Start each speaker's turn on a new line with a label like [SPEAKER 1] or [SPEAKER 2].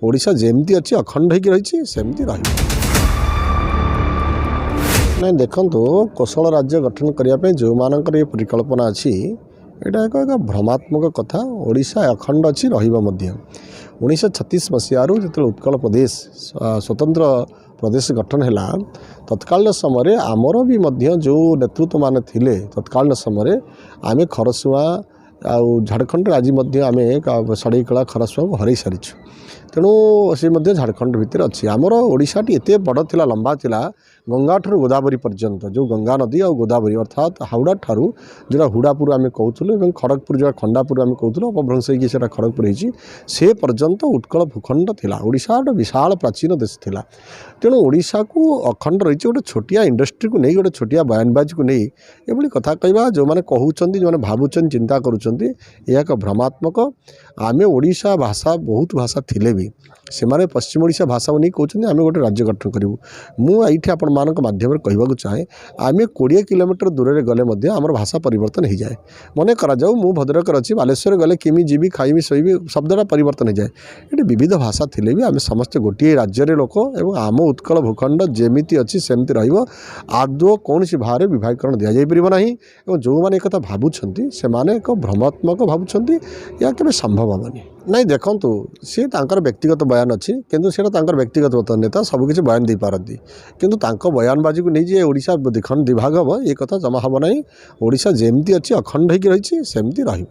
[SPEAKER 1] ओडिशा जेमती अच्छी अखंड होकर रही सेमती ना देखु कोशल राज्य गठन करने जो मानकर ये परिकल्पना अच्छी यहाँ एक भ्रमात्मक कथा। ओडिशा अखंड अच्छी रही 1936 मसीह जो उत्कल प्रदेश स्वतंत्र प्रदेश गठन है तत्कालीन समय आमर भी जो नेतृत्व मान थिले तत्कालीन समय आम खरसुआ आउ झारखंड आज आम सड़ईकला खरसुआ को हर सारी तेणु सी झारखंड भितर अच्छी आमर ओडिशाटी एत बड़ थिला लंबा थिला गंगा ठारू गोदावरी पर्यंत जो गंगा नदी और गोदावरी अर्थात हावड़ा ठारू जोड़ा हुड़ापुर आम कहूँ खड़गपुर जो खंडापुर आम कहूँ अपभ्रंश होकर खड़गपुर से पर्यंत उत्कल भूखंड थिला। ओडिशा गोटे विशाल प्राचीन देश थिला तेणु ओडिशा को अखंड रही गोटे छोटिया इंडस्ट्री को नहीं गोटे छोटिया बयानबाजी को नहीं ये कथा कहवा जो मैंने कहते जो मैंने भावुं चिंता करुँच एक भ्रमात्मक आम ओडिशा भाषा बहुत भाषा थिले भी से माने पश्चिम ओडिशा भाषा को नहीं कहते आम गोटे राज्य गठन करूँ मुझे आपण मानक माध्यम कहवाक चाहे आम 20 किलोमीटर दूर गले आमर भाषा परिवर्तन हो जाए मन करा मु भद्रक अच्छी बालेश्वर गले किमी जीवी खाइमी शोबी शब्दटा परिवर्तन हो जाए ये विविध भाषा थिले भी आम समस्ते गोटे राज्य लोक और आम उत्कल भूखंड जेमिति अच्छी सेमती रदौ कौन सी भाव विभागीकरण दि जापर जो मैंने एक भावुं से एक भ्रमात्मक भावुं या के संभव हेनी नहीं देखु सी व्यक्तिगत बयान अच्छी किंतु सीटा व्यक्तिगत नेता सबकि बयान दे पारती किंतु बयानबाजी को नहीं ओडिशा दिभाग हम ये कथा जमा हम ना। ओडिशा जेमती अच्छी अखंड होकर रही सेमती रही।